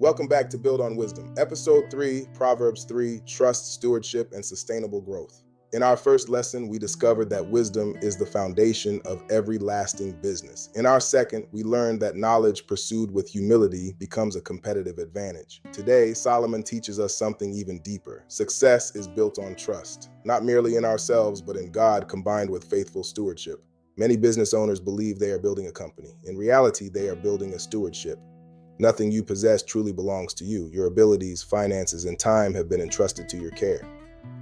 Welcome back to Build on Wisdom, Episode 3, Proverbs 3, Trust, Stewardship, and Sustainable Growth. In our first lesson, we discovered that wisdom is the foundation of every lasting business. In our second, we learned that knowledge pursued with humility becomes a competitive advantage. Today, Solomon teaches us something even deeper. Success is built on trust, not merely in ourselves, but in God combined with faithful stewardship. Many business owners believe they are building a company. In reality, they are building a stewardship. Nothing you possess truly belongs to you. Your abilities, finances, and time have been entrusted to your care.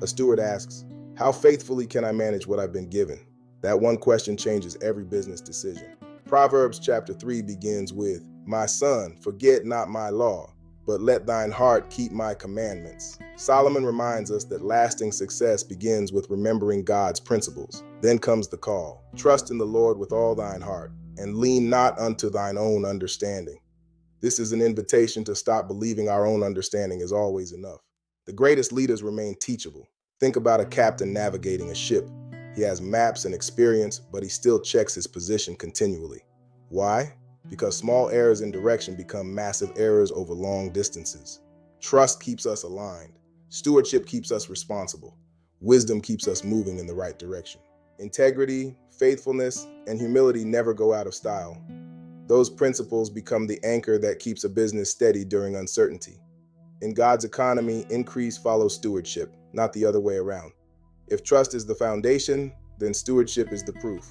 A steward asks, how faithfully can I manage what I've been given? That one question changes every business decision. Proverbs chapter 3 begins with, my son, forget not my law, but let thine heart keep my commandments. Solomon reminds us that lasting success begins with remembering God's principles. Then comes the call, trust in the Lord with all thine heart, and lean not unto thine own understanding. This is an invitation to stop believing our own understanding is always enough. The greatest leaders remain teachable. Think about a captain navigating a ship. He has maps and experience, but he still checks his position continually. Why? Because small errors in direction become massive errors over long distances. Trust keeps us aligned. Stewardship keeps us responsible. Wisdom keeps us moving in the right direction. Integrity, faithfulness, and humility never go out of style. Those principles become the anchor that keeps a business steady during uncertainty. In God's economy, increase follows stewardship, not the other way around. If trust is the foundation, then stewardship is the proof.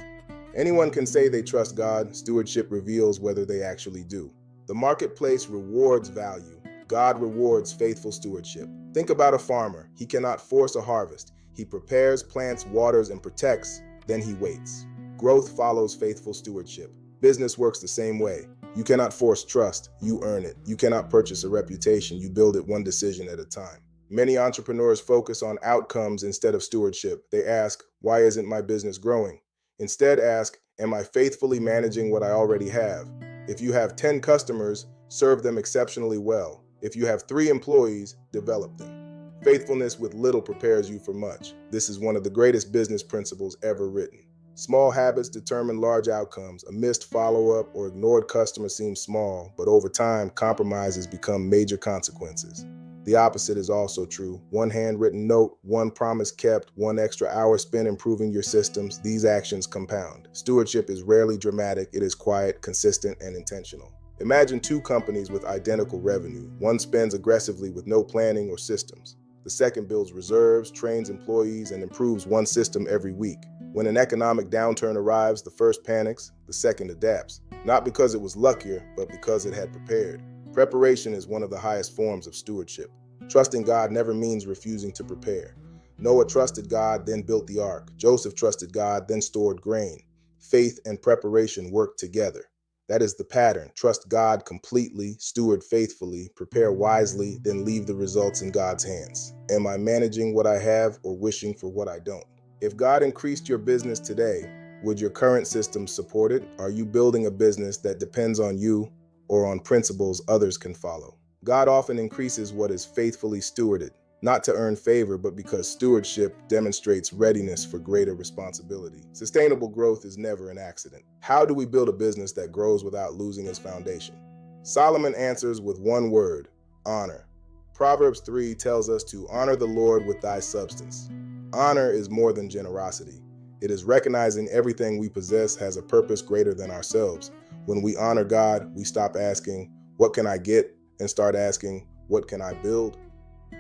Anyone can say they trust God. Stewardship reveals whether they actually do. The marketplace rewards value. God rewards faithful stewardship. Think about a farmer. He cannot force a harvest. He prepares, plants, waters, and protects, then he waits. Growth follows faithful stewardship. Business works the same way. You cannot force trust, you earn it. You cannot purchase a reputation, you build it one decision at a time. Many entrepreneurs focus on outcomes instead of stewardship. They ask, why isn't my business growing? Instead ask, am I faithfully managing what I already have? If you have 10 customers, serve them exceptionally well. If you have 3 employees, develop them. Faithfulness with little prepares you for much. This is one of the greatest business principles ever written. Small habits determine large outcomes. A missed follow-up or ignored customer seems small, but over time, compromises become major consequences. The opposite is also true. One handwritten note, one promise kept, one extra hour spent improving your systems, these actions compound. Stewardship is rarely dramatic, it is quiet, consistent, and intentional. Imagine 2 companies with identical revenue. One spends aggressively with no planning or systems. The second builds reserves, trains employees, and improves one system every week. When an economic downturn arrives, the first panics, the second adapts. Not because it was luckier, but because it had prepared. Preparation is one of the highest forms of stewardship. Trusting God never means refusing to prepare. Noah trusted God, then built the ark. Joseph trusted God, then stored grain. Faith and preparation work together. That is the pattern. Trust God completely, steward faithfully, prepare wisely, then leave the results in God's hands. Am I managing what I have or wishing for what I don't? If God increased your business today, would your current systems support it? Are you building a business that depends on you or on principles others can follow? God often increases what is faithfully stewarded, not to earn favor, but because stewardship demonstrates readiness for greater responsibility. Sustainable growth is never an accident. How do we build a business that grows without losing its foundation? Solomon answers with one word, honor. Proverbs 3 tells us to honor the Lord with thy substance. Honor is more than generosity. It is recognizing everything we possess has a purpose greater than ourselves. When we honor God, we stop asking, what can I get? And start asking, what can I build?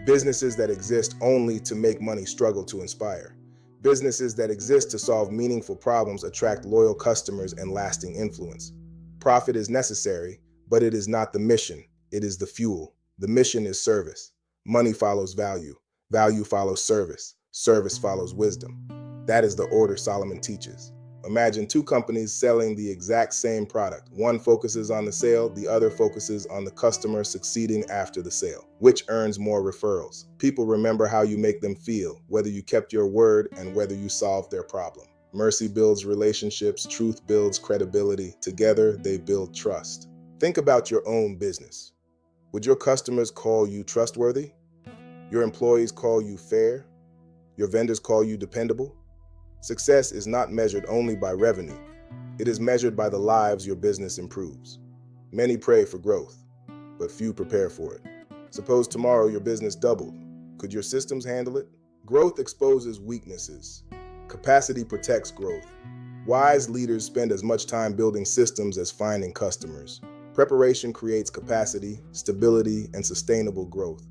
Businesses that exist only to make money struggle to inspire. Businesses that exist to solve meaningful problems attract loyal customers and lasting influence. Profit is necessary, but it is not the mission. It is the fuel. The mission is service. Money follows value. Value follows service. Service follows wisdom. That is the order Solomon teaches. Imagine 2 companies selling the exact same product. One focuses on the sale, the other focuses on the customer succeeding after the sale. Which earns more referrals? People remember how you make them feel, whether you kept your word and whether you solved their problem. Mercy builds relationships, truth builds credibility. Together, they build trust. Think about your own business. Would your customers call you trustworthy? Your employees call you fair? Your vendors call you dependable? Success is not measured only by revenue. It is measured by the lives your business improves. Many pray for growth. but few prepare for it. Suppose tomorrow your business doubled. Could your systems handle it? Growth exposes weaknesses. Capacity protects growth. Wise leaders spend as much time building systems as finding customers. Preparation creates capacity, stability, and sustainable growth.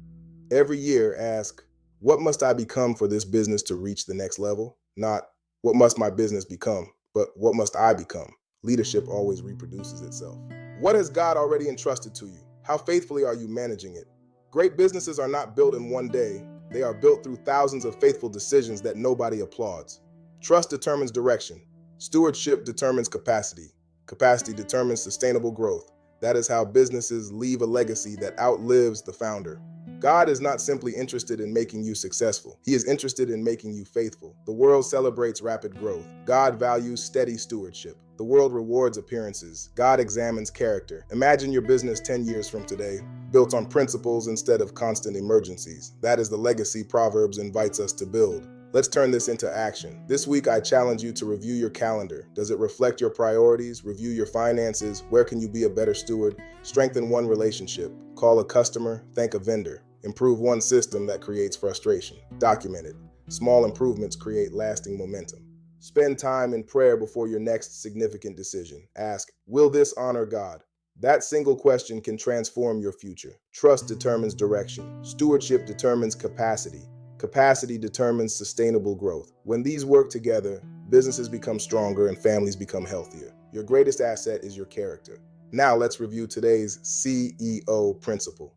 Every year, ask, what must I become for this business to reach the next level? Not, what must my business become, but what must I become? Leadership always reproduces itself. What has God already entrusted to you? How faithfully are you managing it? Great businesses are not built in one day. They are built through thousands of faithful decisions that nobody applauds. Trust determines direction. Stewardship determines capacity. Capacity determines sustainable growth. That is how businesses leave a legacy that outlives the founder. God is not simply interested in making you successful. He is interested in making you faithful. The world celebrates rapid growth. God values steady stewardship. The world rewards appearances. God examines character. Imagine your business 10 years from today, built on principles instead of constant emergencies. That is the legacy Proverbs invites us to build. Let's turn this into action. This week, I challenge you to review your calendar. Does it reflect your priorities? Review your finances. Where can you be a better steward? Strengthen one relationship. Call a customer. Thank a vendor. Improve one system that creates frustration. Document it. Small improvements create lasting momentum. Spend time in prayer before your next significant decision. Ask, will this honor God? That single question can transform your future. Trust determines direction. Stewardship determines capacity. Capacity determines sustainable growth. When these work together, businesses become stronger and families become healthier. Your greatest asset is your character. Now let's review today's CEO principle.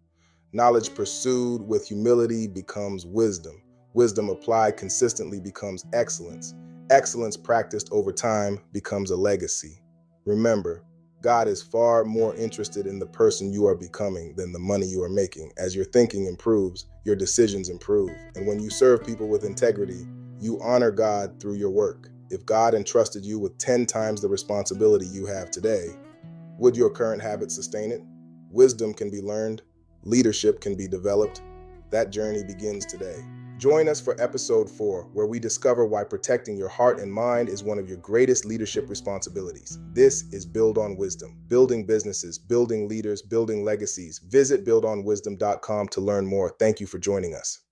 Knowledge pursued with humility becomes wisdom. Wisdom applied consistently becomes excellence. Excellence practiced over time becomes a legacy. Remember, God is far more interested in the person you are becoming than the money you are making. As your thinking improves, your decisions improve. And when you serve people with integrity, you honor God through your work. If God entrusted you with 10 times the responsibility you have today, would your current habits sustain it? Wisdom can be learned. Leadership can be developed. That journey begins today. Join us for episode 4, where we discover why protecting your heart and mind is one of your greatest leadership responsibilities. This is Build on Wisdom. Building businesses, building leaders, building legacies. Visit buildonwisdom.com to learn more. Thank you for joining us.